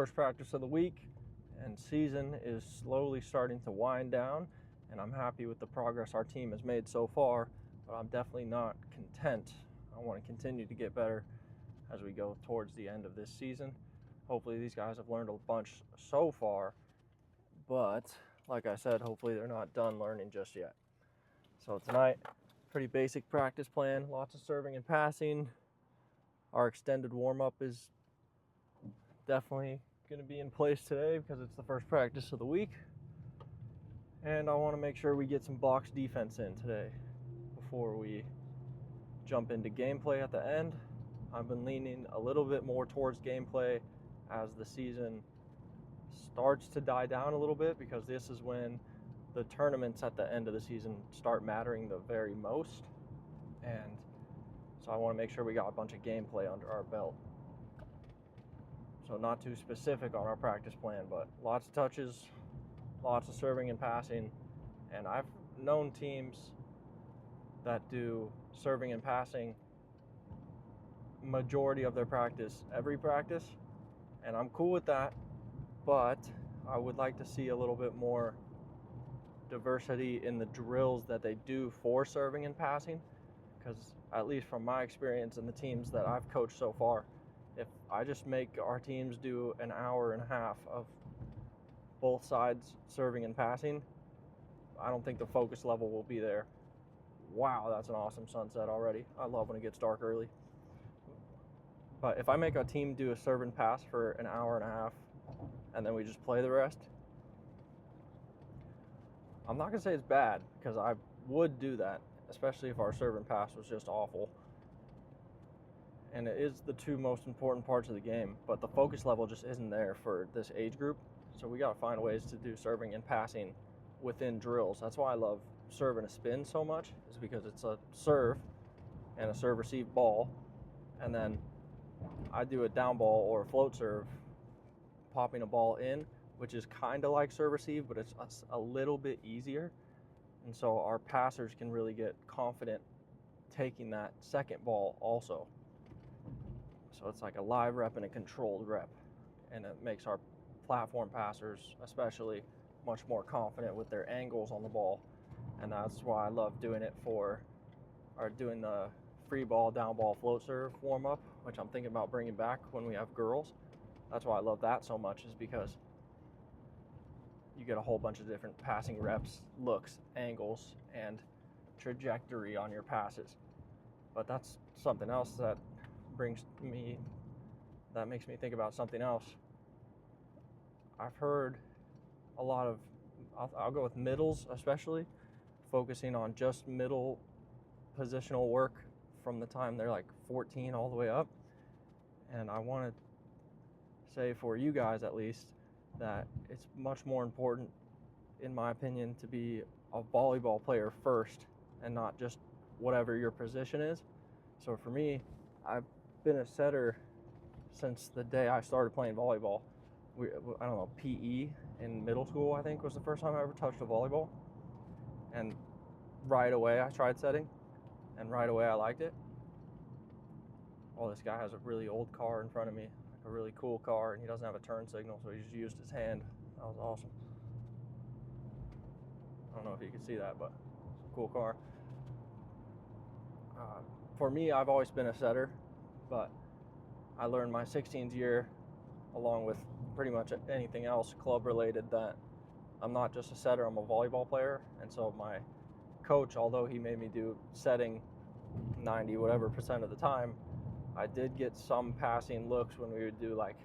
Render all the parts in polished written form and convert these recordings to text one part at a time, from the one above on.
first practice of the week, and season is slowly starting to wind down, and I'm happy with the progress our team has made so far, but I'm definitely not content. I want to continue to get better as we go towards the end of this season. Hopefully these guys have learned a bunch so far, but like I said, hopefully they're not done learning just yet. So tonight, pretty basic practice plan, lots of serving and passing. Our extended warm-up is definitely going to be in place today because it's the first practice of the week. And I want to make sure we get some box defense in today before we jump into gameplay at the end. I've been leaning a little bit more towards gameplay as the season starts to die down a little bit, because this is when the tournaments at the end of the season start mattering the very most. And so I want to make sure we got a bunch of gameplay under our belt. So not too specific on our practice plan, but lots of touches, lots of serving and passing. And I've known teams that do serving and passing majority of their practice, every practice, and I'm cool with that, but I would like to see a little bit more diversity in the drills that they do for serving and passing, because at least from my experience and the teams that I've coached so far, if I just make our teams do an hour and a half of both sides serving and passing, I don't think the focus level will be there. Wow, that's an awesome sunset already. I love when it gets dark early. But if I make a team do a serve and pass for an hour and a half and then we just play the rest, I'm not going to say it's bad, because I would do that, especially if our serve and pass was just awful. And it is the two most important parts of the game, but the focus level just isn't there for this age group. So we got to find ways to do serving and passing within drills. That's why I love serve and a spin so much, is because it's a serve and a serve receive ball, and then I do a down ball or a float serve, popping a ball in, which is kind of like serve receive, but it's a little bit easier. And so our passers can really get confident taking that second ball also. So it's like a live rep and a controlled rep. And it makes our platform passers especially much more confident with their angles on the ball. And that's why I love doing it doing the free ball, down ball, float serve warm up, which I'm thinking about bringing back when we have girls. That's why I love that so much, is because you get a whole bunch of different passing reps, looks, angles, and trajectory on your passes. But that's something else that makes me think about something else. I've heard a lot of, I'll go with middles especially, focusing on just middle positional work from the time they're like 14 all the way up. And I want to say, for you guys at least, that it's much more important, in my opinion, to be a volleyball player first and not just whatever your position is. So for me, I've been a setter since the day I started playing volleyball. I don't know, PE in middle school, I think, was the first time I ever touched a volleyball. And right away I tried setting, and right away I liked it. Oh, this guy has a really old car in front of me, a really cool car, and he doesn't have a turn signal, so he just used his hand. That was awesome. I don't know if you can see that, but it's a cool car. For me, I've always been a setter, but I learned my 16th year, along with pretty much anything else club related, that I'm not just a setter, I'm a volleyball player. And so my coach, although he made me do setting 90 whatever % of the time, I did get some passing looks when we would do like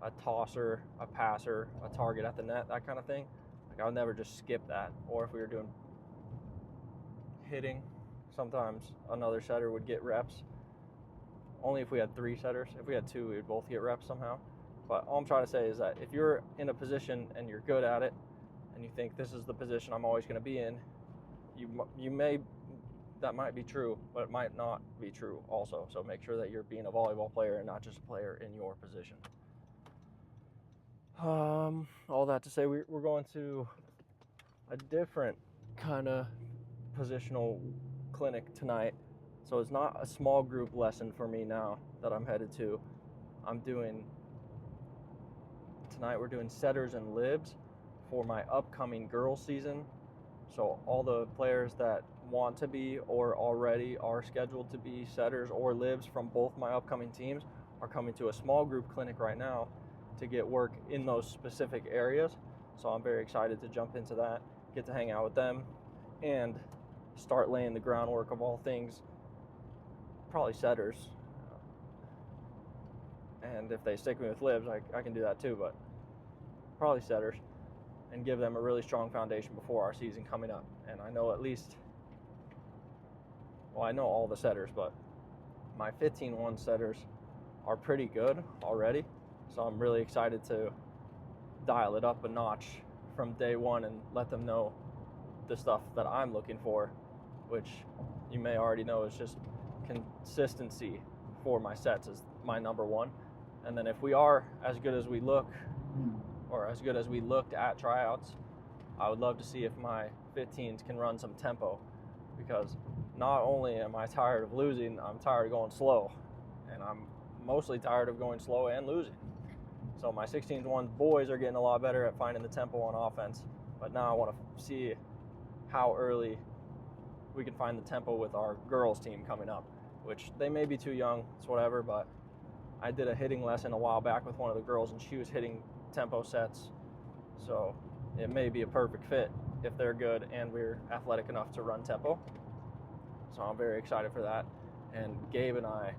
a tosser, a passer, a target at the net, that kind of thing. Like I would never just skip that. Or if we were doing hitting, sometimes another setter would get reps. Only if we had 3 setters. If we had 2, we would both get reps somehow. But all I'm trying to say is that if you're in a position and you're good at it, and you think this is the position I'm always going to be in, that might be true, but it might not be true also. So make sure that you're being a volleyball player and not just a player in your position. All that to say, we're going to a different kind of positional clinic tonight. So it's not a small group lesson for me now that I'm headed to. I'm doing tonight we're doing setters and libs for my upcoming girls season. So all the players that want to be or already are scheduled to be setters or libs from both my upcoming teams are coming to a small group clinic right now to get work in those specific areas. So I'm very excited to jump into that, get to hang out with them, and start laying the groundwork of all things, probably setters. And if they stick me with libs, I can do that too, but probably setters, and give them a really strong foundation before our season coming up. And I know at least, well, I know all the setters, but my 15-1 setters are pretty good already. So I'm really excited to dial it up a notch from day one and let them know the stuff that I'm looking for, which you may already know is just consistency for my sets is my number one. And then if we are as good as we look, or as good as we looked at tryouts, I would love to see if my 15s can run some tempo, because not only am I tired of losing, I'm tired of going slow, and I'm mostly tired of going slow and losing. So my 16-1 boys are getting a lot better at finding the tempo on offense, but now I want to see how early we can find the tempo with our girls team coming up, which they may be too young, it's whatever, but I did a hitting lesson a while back with one of the girls, and she was hitting tempo sets, so it may be a perfect fit if they're good and we're athletic enough to run tempo. So I'm very excited for that, and Gabe and I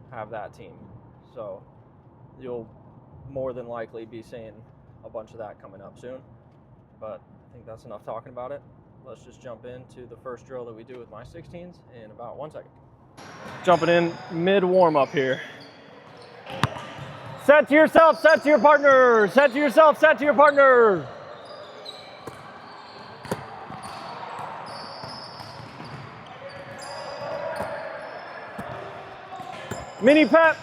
have that team, so you'll more than likely be seeing a bunch of that coming up soon. But I think that's enough talking about it. Let's just jump into the first drill that we do with my 16s in about 1 second. Jumping in mid warm-up here. Set to yourself, set to your partner. Set to yourself, set to your partner. Mini pep.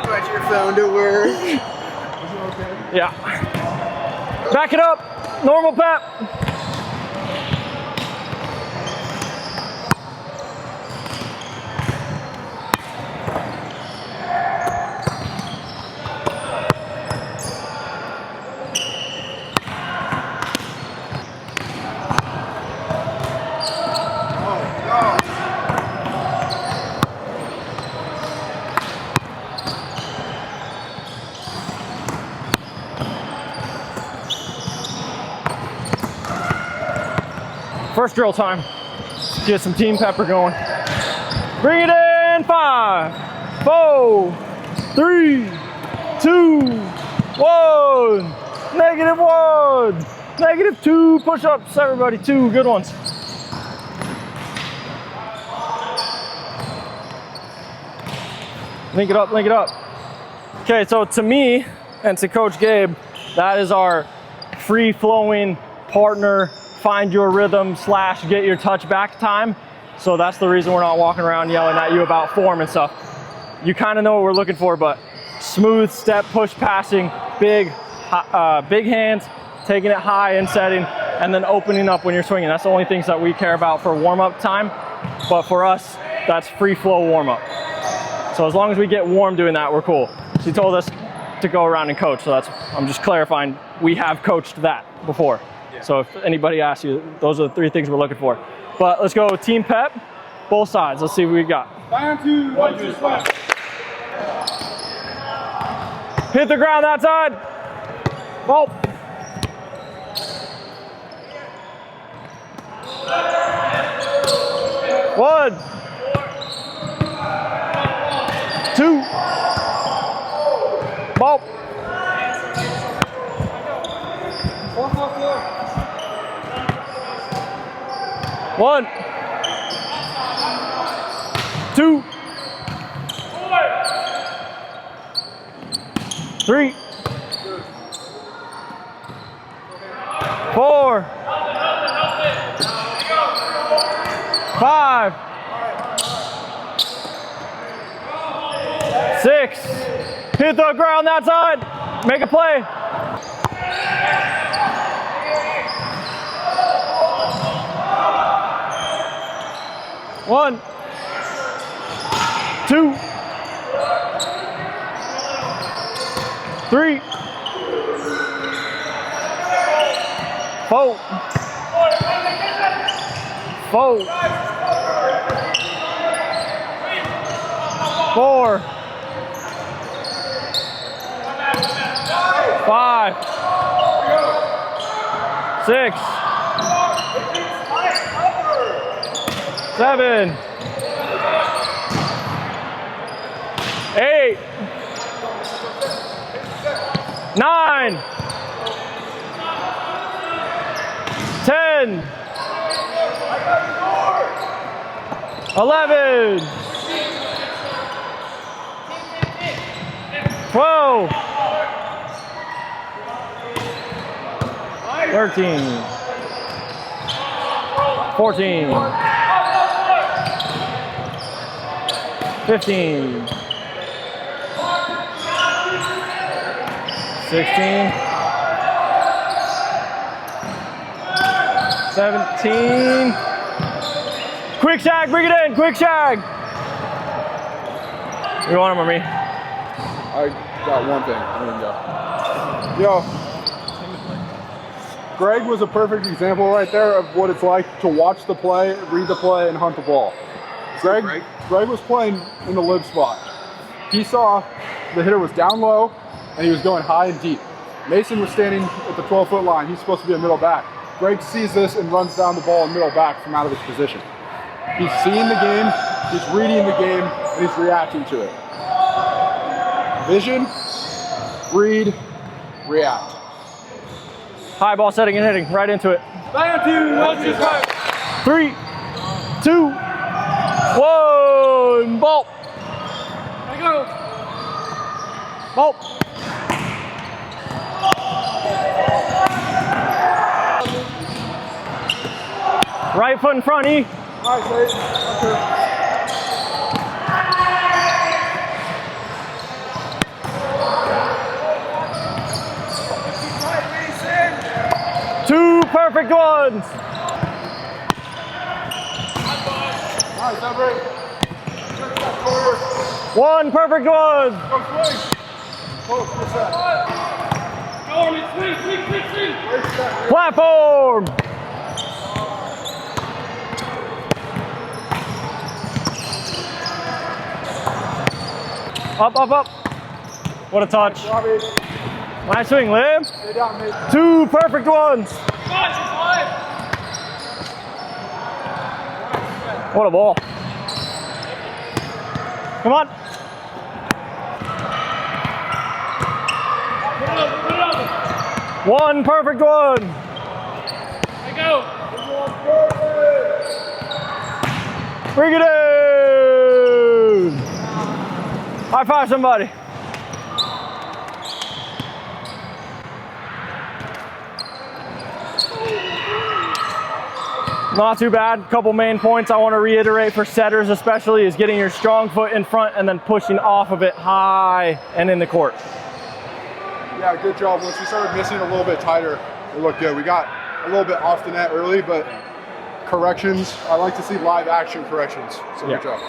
Got your phone to work. Is it okay? Yeah. Back it up. Normal pep. First drill time. Get some team pepper going. Bring it in. 5, 4, 3, 2, 1. -1. -2. Push-ups, everybody. 2 good ones. Link it up, link it up. Okay, so to me and to Coach Gabe, that is our free-flowing partner find your rhythm / get your touch back time. So that's the reason we're not walking around yelling at you about form and stuff. You kind of know what we're looking for, but smooth step push passing, big hands, taking it high and setting, and then opening up when you're swinging. That's the only things that we care about for warm-up time. But for us, that's free flow warm-up. So as long as we get warm doing that, we're cool. She told us to go around and coach, so I'm just clarifying, we have coached that before. So if anybody asks you, those are the 3 things we're looking for. But let's go team pep, both sides. Let's see what we got. 1, 2, 1, 2, 1. Hit the ground that side. Ball. One. 2. Ball. 4, 4, 4. 1, 2, 3, 4, 5, 6. Hit the ground that side. Make a play. 1, 2, 3, 4, 4, 4, 5, 6, 7, 8, 9, 10, 11, 12, 13, 14, 15, 16, 17. Quick shag, bring it in, quick shag. You want him or me? I got one thing. I'm gonna go. Yo. Greg was a perfect example right there of what it's like to watch the play, read the play, and hunt the ball. Greg was playing in the lib spot. He saw the hitter was down low, and he was going high and deep. Mason was standing at the 12-foot line. He's supposed to be a middle back. Greg sees this and runs down the ball in middle back from out of his position. He's seeing the game, he's reading the game, and he's reacting to it. Vision, read, react. High ball setting and hitting, right into it. 3, 2, 1, ball. Ball. Right foot in front, E. Nice, Ace. Two perfect ones. Nice, Everett. One perfect one. Go swing. Close, what's that? Swing. Platform. Up, up, up. What a touch. Nice swing, Lim. Stay down, mate. Two perfect ones. What a ball. Come on. One perfect one. Bring it in. High five somebody. Not too bad. Couple main points I want to reiterate for setters especially is getting your strong foot in front and then pushing off of it high and in the court. Yeah, good job. Once we started missing a little bit tighter, it looked good. We got a little bit off the net early, but corrections, I like to see live action corrections. So good job.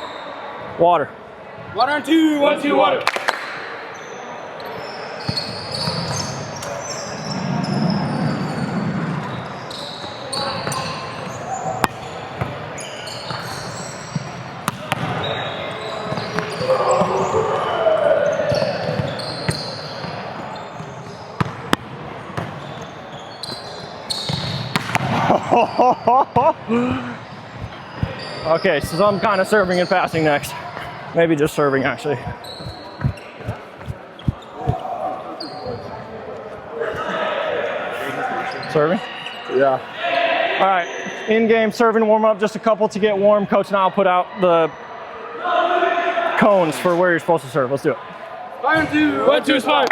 Water. Water on 2, 1, 2, water. Okay, so some kind of serving and passing next. Maybe just serving, actually. Serving? Yeah. All right. In-game serving warm-up, just a couple to get warm. Coach and I will put out the cones for where you're supposed to serve. Let's do it. 5 and 2. 1, 2 is 5.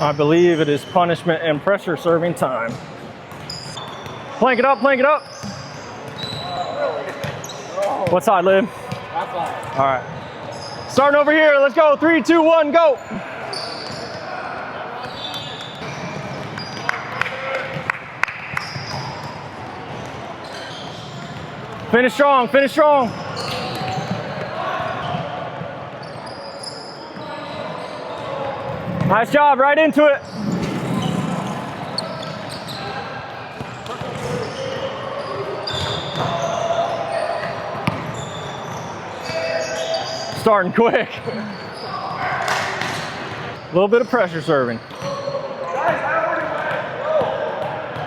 I believe it is punishment and pressure serving time. Plank it up, plank it up. What side, Liv? That side. All right. Starting over here, let's go. 3, 2, 1, go. Finish strong, finish strong. Nice job, right into it. Starting quick. A little bit of pressure serving.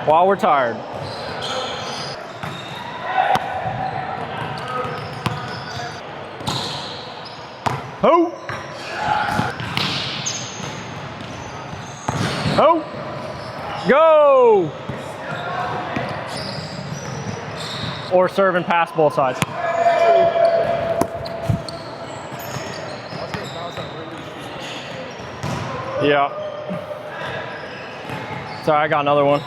While we're tired. Oh! Oh! Go! Or serve and pass both sides. Yeah. Sorry, I got another one.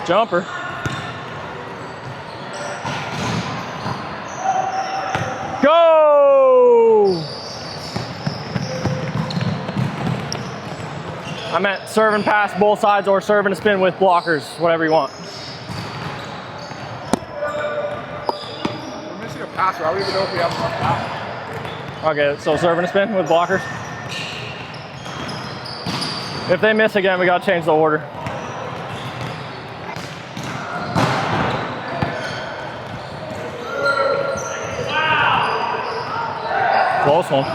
Jumper. Go! I meant serve and pass both sides or serve and spin with blockers, whatever you want. We're missing a passer. I don't even know if we have enough passes. Okay, so serve and spin with blockers. If they miss again, we gotta change the order. Close one.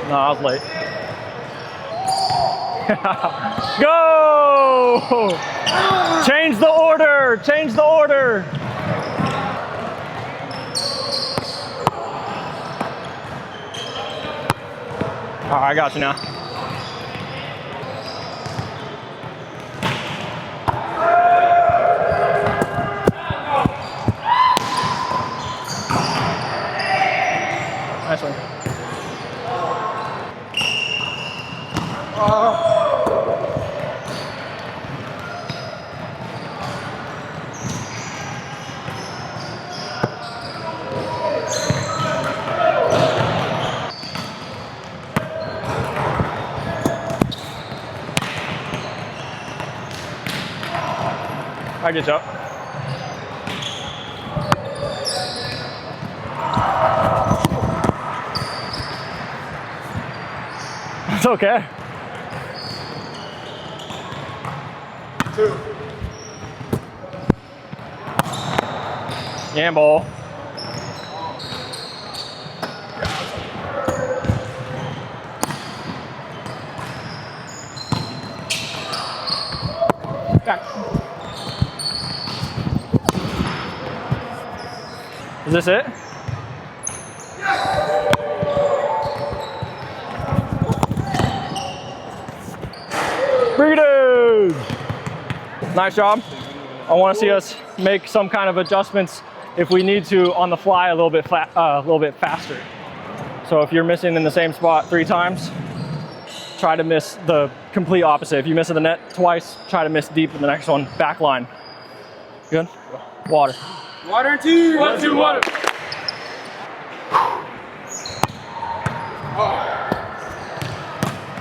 No, I was late. Go! Change the order! Change the order! All right, I got you now. Nice one. I get you up. It's okay. 2. Gamble. Back. Is this it? Breeders! Nice job. I want to see us make some kind of adjustments if we need to on the fly a little bit faster. So if you're missing in the same spot 3 times, try to miss the complete opposite. If you miss in the net twice, try to miss deep in the next one. Back line. Good? Water. Water and 2. 1, 2, water.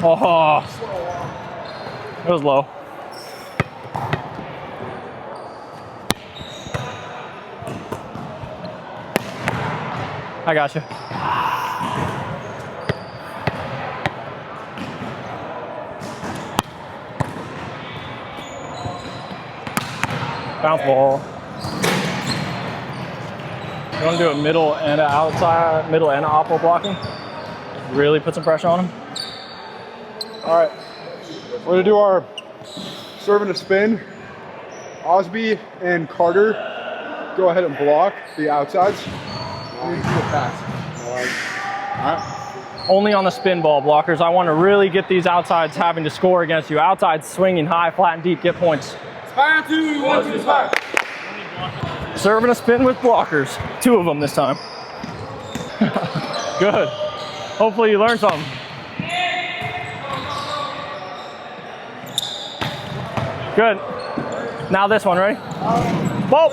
Oh, it was low. I got you. Bounce ball. You want to do a middle and an outside, middle and an oppo blocking? Really put some pressure on him. All right, we're gonna do our serve and a spin. Osby and Carter, go ahead and block the outsides. And do a pass. All right. Only on the spin ball blockers. I want to really get these outsides having to score against you. Outsides swinging high, flat, and deep, get points. Spire 2, 1, 2, spire. Serve and a spin with blockers. 2 of them this time. Good. Hopefully you learned something. Good. Now this one, ready? Whoa!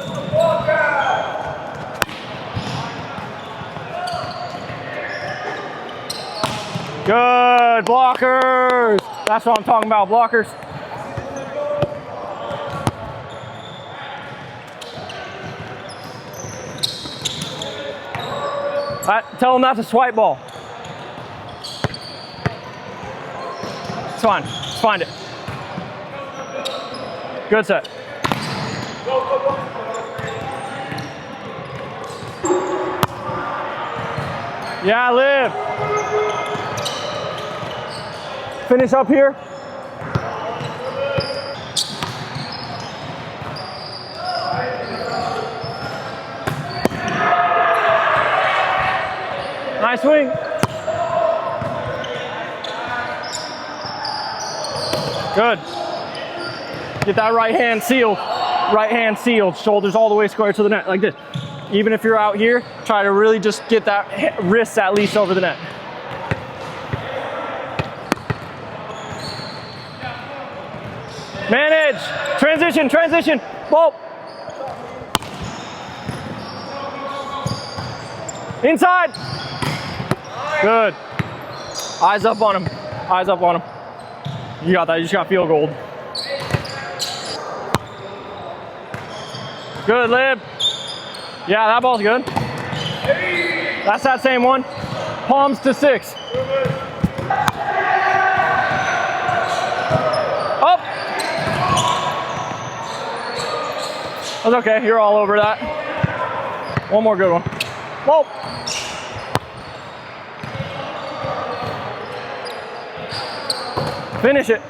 Good, blockers. That's what I'm talking about, blockers. Tell them that's a swipe ball. It's fine, let's find it. Good set. Yeah, live. Finish up here. Nice swing. Good. Get that right hand sealed. Right hand sealed. Shoulders all the way square to the net, like this. Even if you're out here, try to really just get that wrist at least over the net. Manage. Transition, transition. Ball. Inside. Good. Eyes up on him. Eyes up on him. You got that. You just got field goal. Good, Lib. Yeah, that ball's good. That's that same one. Palms to 6. Up. That's okay. You're all over that. One more good one. Whoa. Finish it.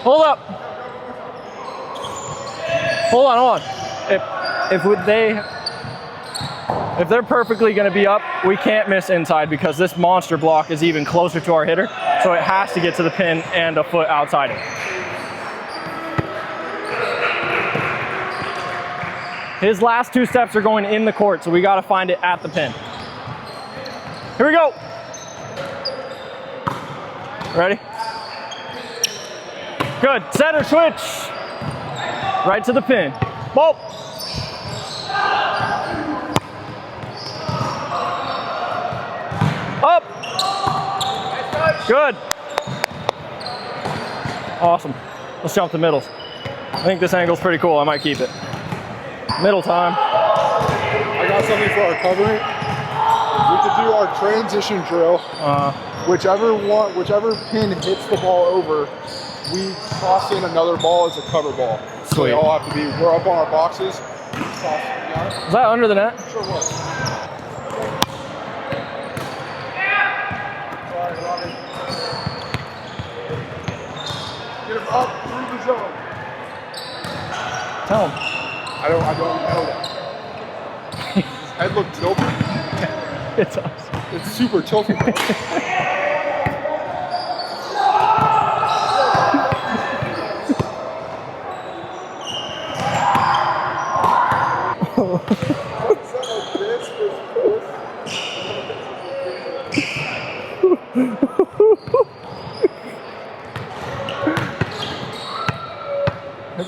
Hold up. Hold on, hold on. If they're perfectly going to be up, we can't miss inside because this monster block is even closer to our hitter, so it has to get to the pin and a foot outside it. His last 2 steps are going in the court, so we got to find it at the pin. Here we go. Ready? Good. Center switch. Right to the pin. Ball. Up. Good. Awesome. Let's jump to middles. I think this angle's pretty cool. I might keep it. Middle time. I got something for our covering. We could do our transition drill. Whichever pin hits the ball over, we toss in another ball as a cover ball. So they all have to be, we're up on our boxes. Is that under the net? Sure was. Sorry, Robin. Get him up through the zone. Tell him. I don't know that. His head looked tilted. It's awesome. It's super tilted.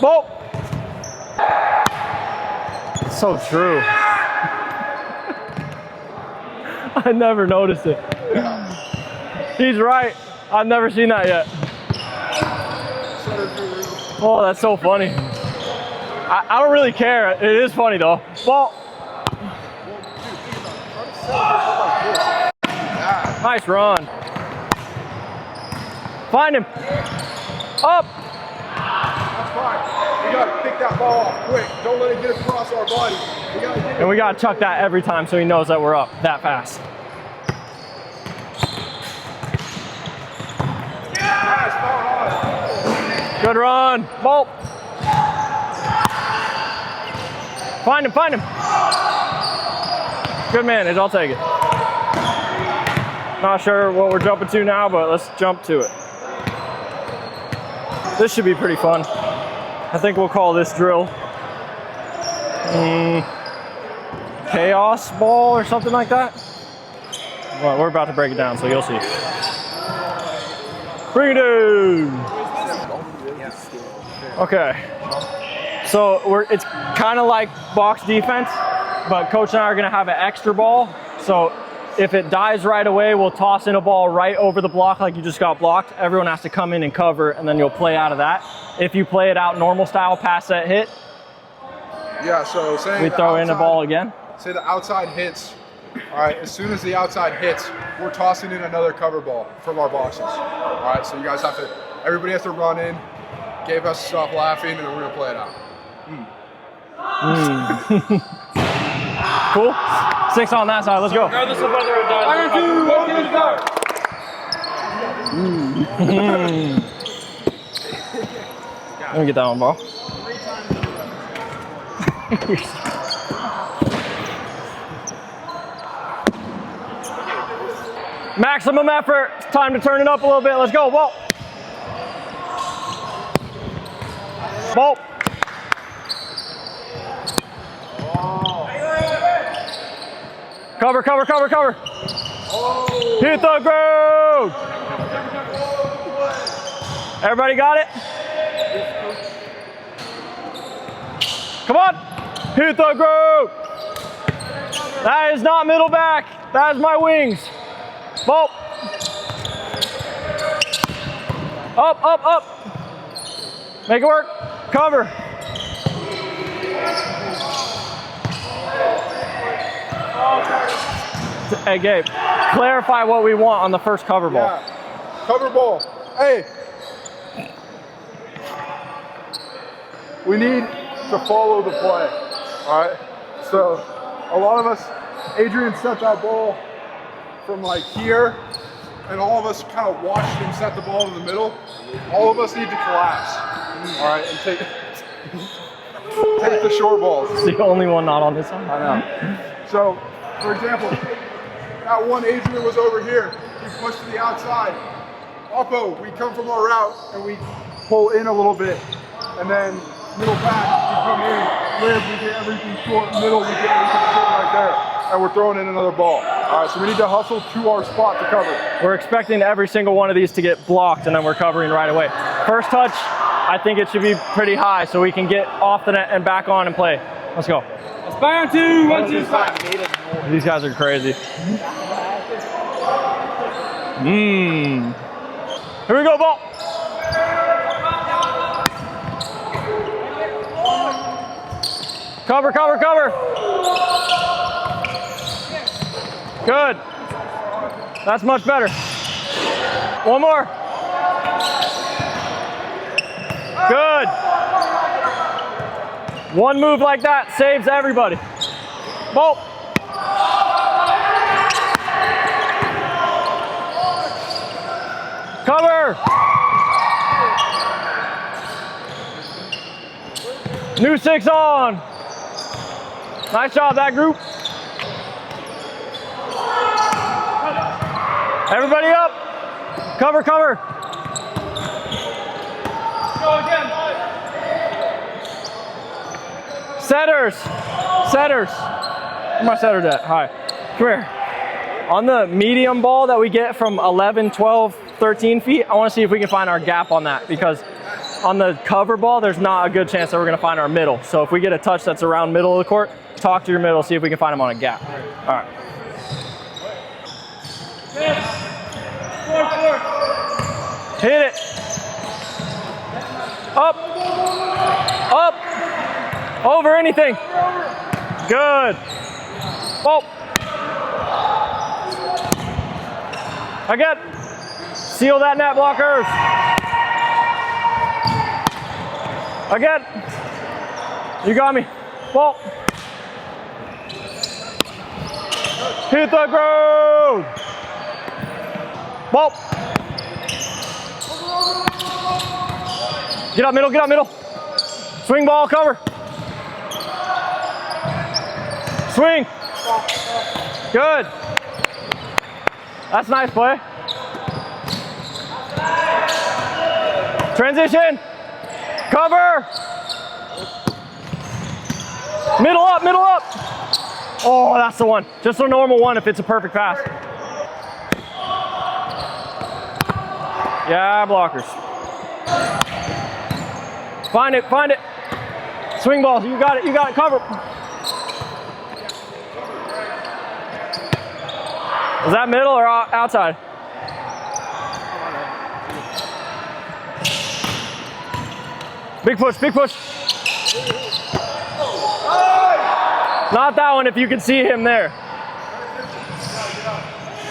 Ball. So true. I never noticed it. He's right. I've never seen that yet. Oh, that's so funny. I don't really care. It is funny though. Ball. Nice run. Find him. Up. That's fine. We gotta pick that ball off quick. Don't let it get across our body. And we gotta chuck that every time so he knows that we're up that fast. Good run. Ball. Find him, find him. Good manage, I'll take it. Not sure what we're jumping to now, but let's jump to it. This should be pretty fun. I think we'll call this drill chaos ball or something like that. Well, we're about to break it down, so you'll see. Bring it in. Okay. So it's kind of like box defense, but coach and I are gonna have an extra ball. So if it dies right away, we'll toss in a ball right over the block like you just got blocked. Everyone has to come in and cover, and then you'll play out of that. If you play it out normal style, pass set hit. Yeah, so say we throw in a ball again. Say the outside hits. All right, as soon as the outside hits, we're tossing in another cover ball from our boxes. All right, so you guys have to, everybody has to run in, give us stop laughing, and then we're gonna play it out. Cool. 6 on that side. Let's go. Regardless of whether it dies. Iron 2, 1 to start. Let me get that one, ball. Maximum effort. It's time to turn it up a little bit. Let's go. Ball. Ball. Cover, cover, cover, cover. Hit the ground. Everybody got it? Come on. Hit the ground. That is not middle back. That is my wings. Ball. Up, up, up. Make it work. Cover. Hey, Gabe, clarify what we want on the first cover ball. Yeah. Cover ball. Hey. We need to follow the play. All right. So a lot of us, Adrian set that ball from like here, and all of us kind of watched him set the ball in the middle. All of us need to collapse. All right, and take the short balls. It's the only one not on this one. I know. So, for example, that one Adrian was over here. He pushed to the outside. Oppo, we come from our route and we pull in a little bit, and then middle back, we come in, live, we get everything short, middle, we get everything short right there, and we're throwing in another ball. All right, so we need to hustle to our spot to cover. We're expecting every single one of these to get blocked, and then we're covering right away. First touch, I think it should be pretty high so we can get off the net and back on and play. Let's go. Iron 2, 1 to start. These guys are crazy. Here we go, ball. Cover, cover, cover. Good. That's much better. One more. Good. One move like that saves everybody. Ball. Cover. New 6 on. Nice job, that group. Everybody up. Cover, cover. Go again. Setters. Setters. Where my setters at? Hi. Come here. On the medium ball that we get from 11, 12, 13 feet, I want to see if we can find our gap on that, because on the cover ball, there's not a good chance that we're going to find our middle. So if we get a touch that's around middle of the court, talk to your middle, see if we can find them on a gap. All right. Hit it. Up. Up. Over anything. Good. Ball. Again. Seal that net, blockers. Again. You got me. Ball. Hit the ground. Ball. Get up middle, get up middle. Swing ball, cover. Swing. Good. That's nice play. Transition. Cover. Middle up, middle up. Oh, that's the one. Just a normal one if it's a perfect pass. Yeah, blockers. Find it, find it. Swing ball, you got it, cover. Is that middle or outside? Big push, big push. Not that one if you can see him there.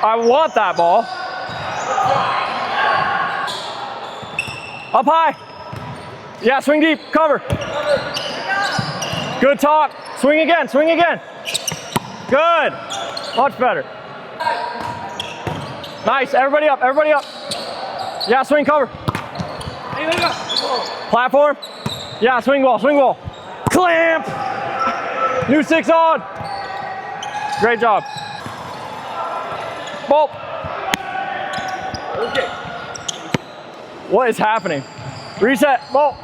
I want that ball. Up high. Yeah, swing deep, cover. Good talk. Swing again, swing again. Good. Much better. Nice, everybody up, everybody up. Yeah, swing, cover. Platform. Yeah, swing ball, swing ball. Clamp. New 6 on. Great job. Ball. Okay. What is happening? Reset, ball.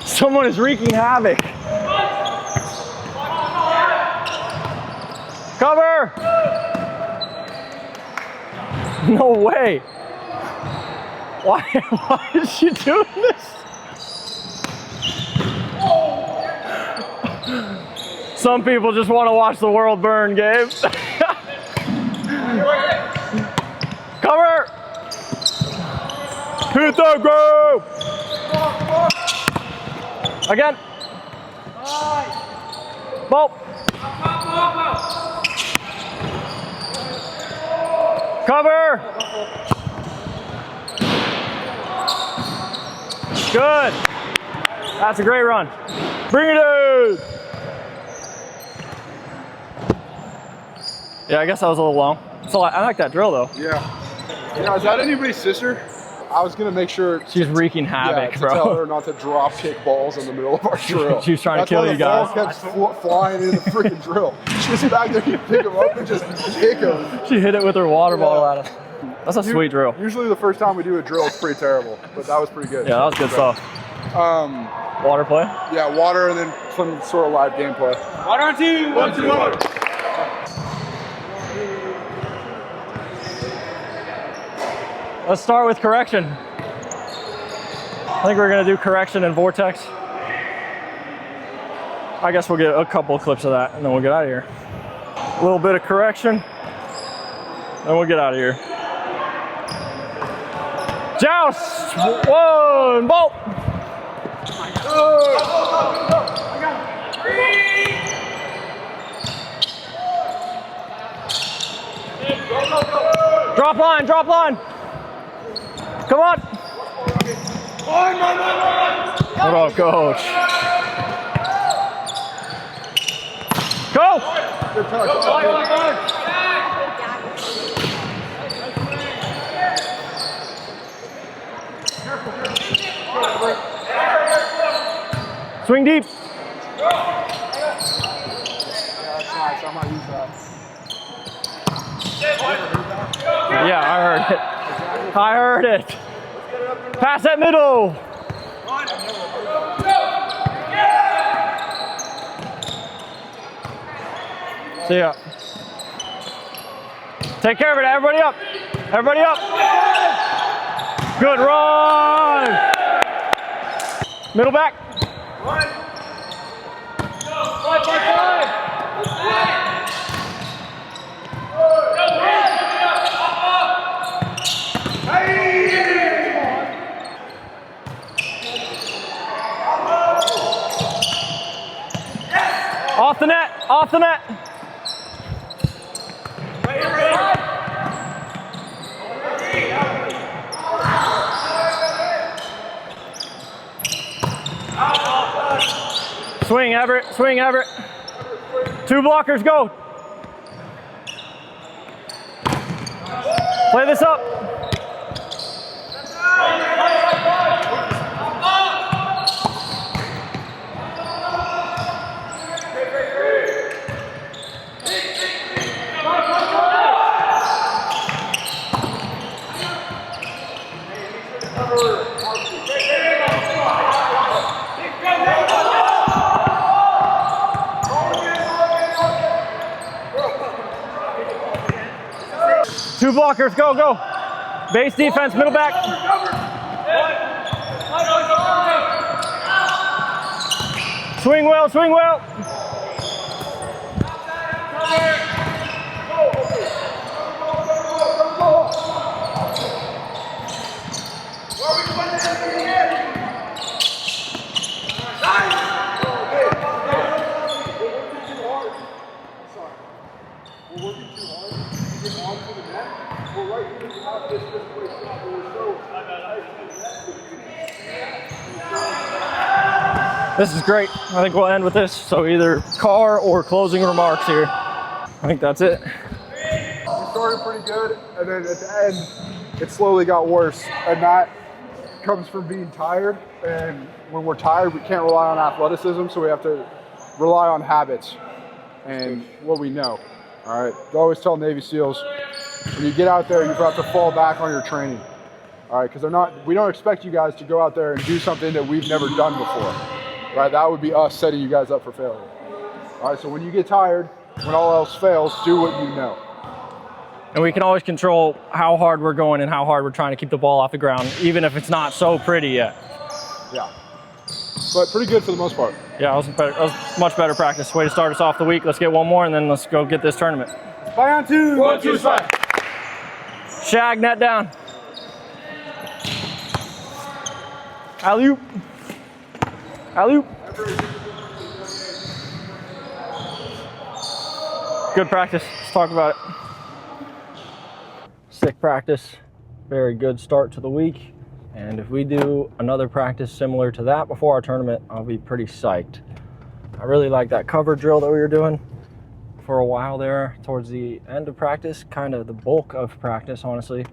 Someone is wreaking havoc. Cover. No way. Why is she doing this? Some people just want to watch the world burn, Gabe. Cover. Hit the groove. Again. Ball. Cover. Good. That's a great run. Bring it in. Yeah, I guess that was a little long. So I like that drill though. Yeah. Yeah, is that anybody's sister? I was gonna make sure she's wreaking havoc, to bro. Tell her not to drop kick balls in the middle of our drill. She was trying to kill you guys. That's why the ball kept flying in the freaking drill. She was back there, you pick them up and just kick them. She hit it with her water bottle at us. That's a sweet drill. Usually the first time we do a drill, it's pretty terrible, but that was pretty good. Yeah, that was good stuff. Water play? Yeah, water and then some sort of live gameplay. Water on 2, 1, 2, 1. Let's start with correction. I think we're gonna do correction and vortex. I guess we'll get a couple of clips of that and then we'll get out of here. A little bit of correction, then we'll get out of here. Joust! One, bolt! Drop line, drop line! Come on! What up, coach? Go! Swing deep. Yeah, that's nice. I might use that. Yeah, I heard it. I heard it. Pass that middle. See ya. Take care of it. Everybody up. Everybody up. Good run. Middle back. Off the net, off the net. Swing, Everett, swing, Everett. 2 blockers, go. Play this up. blockers, go, go. Base defense, middle back. Swing well, swing well. We're working too hard to get onto the net. We're right here to have this way shot where we're so This is great. I think we'll end with this. So either car or closing remarks here. I think that's it. We started pretty good, and then at the end, it slowly got worse. And that comes from being tired. And when we're tired, we can't rely on athleticism, so we have to rely on habits and what we know. All right, I always tell Navy SEALs, when you get out there, you have to fall back on your training. All right, because we don't expect you guys to go out there and do something that we've never done before. Right, that would be us setting you guys up for failure. All right, so when you get tired, when all else fails, do what you know. And we can always control how hard we're going and how hard we're trying to keep the ball off the ground, even if it's not so pretty yet. Yeah, but pretty good for the most part. Yeah, it was much better practice. Way to start us off the week. Let's get one more, and then let's go get this tournament. Bye on two. 1, 2, 5. Shag, net down. Alley-oop. Alley-oop. Good practice. Let's talk about it. Sick practice. Very good start to the week. And if we do another practice similar to that before our tournament, I'll be pretty psyched. I really like that cover drill that we were doing for a while there towards the end of practice, kind of the bulk of practice, honestly,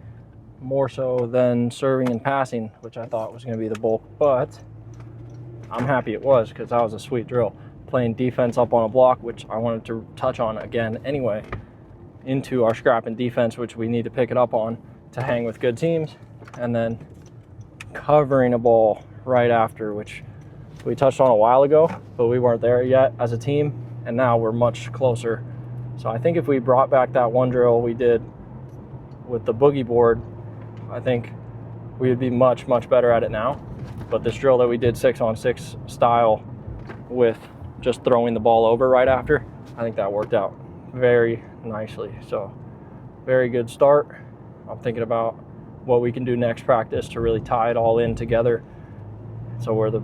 more so than serving and passing, which I thought was going to be the bulk, but I'm happy it was because that was a sweet drill. Playing defense up on a block, which I wanted to touch on again anyway, into our scrap and defense, which we need to pick it up on to hang with good teams, and then covering a ball right after, which we touched on a while ago, but we weren't there yet as a team, and now we're much closer. So I think if we brought back that one drill we did with the boogie board, I think we would be much, much better at it now. But this drill that we did 6-on-6 style with just throwing the ball over right after, I think that worked out very nicely. So very good start. I'm thinking about what we can do next practice to really tie it all in together so we're the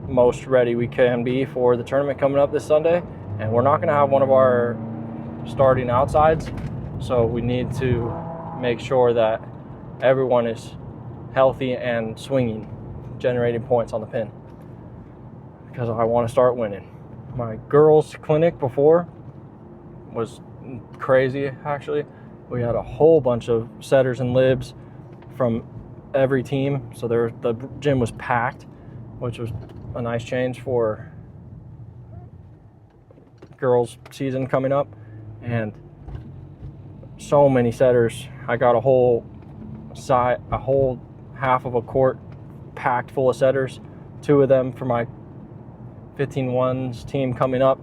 most ready we can be for the tournament coming up this Sunday. And we're not going to have one of our starting outsides, so we need to make sure that everyone is healthy and swinging, generating points on the pin, because I want to start winning. My girls clinic before was crazy, actually. We had a whole bunch of setters and libs from every team, so the gym was packed, which was a nice change for girls season coming up. And so many setters. I got a whole half of a court packed full of setters, 2 of them for my 15-1s team coming up,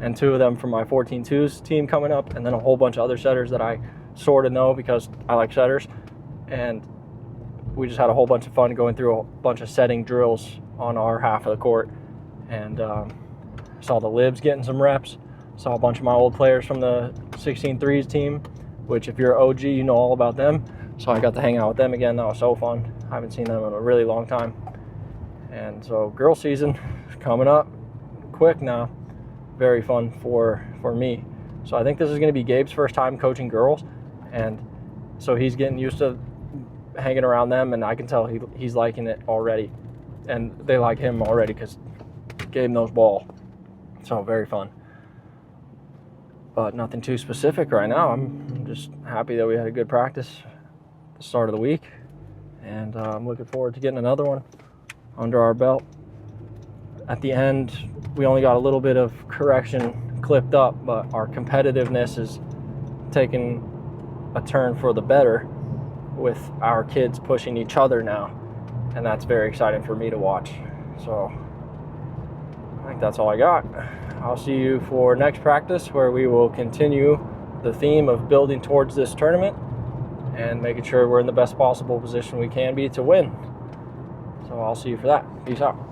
and 2 of them for my 14-2s team coming up, and then a whole bunch of other setters that I sort of know because I like setters. And we just had a whole bunch of fun going through a bunch of setting drills on our half of the court, and saw the libs getting some reps. Saw a bunch of my old players from the 16-3s team, which if you're OG, you know all about them. So I got to hang out with them again. That was so fun. I haven't seen them in a really long time. And so girl season is coming up quick now. Very fun for me. So I think this is going to be Gabe's first time coaching girls, and so he's getting used to hanging around them, and I can tell he's liking it already, and they like him already because Gabe knows ball. So very fun. But nothing too specific right now. I'm just happy that we had a good practice at the start of the week, and I'm looking forward to getting another one under our belt. At the end, we only got a little bit of correction clipped up, but our competitiveness is taking a turn for the better with our kids pushing each other now, and that's very exciting for me to watch. So I think that's all I got. I'll see you for next practice, where we will continue the theme of building towards this tournament, and making sure we're in the best possible position we can be to win. So I'll see you for that. Peace out.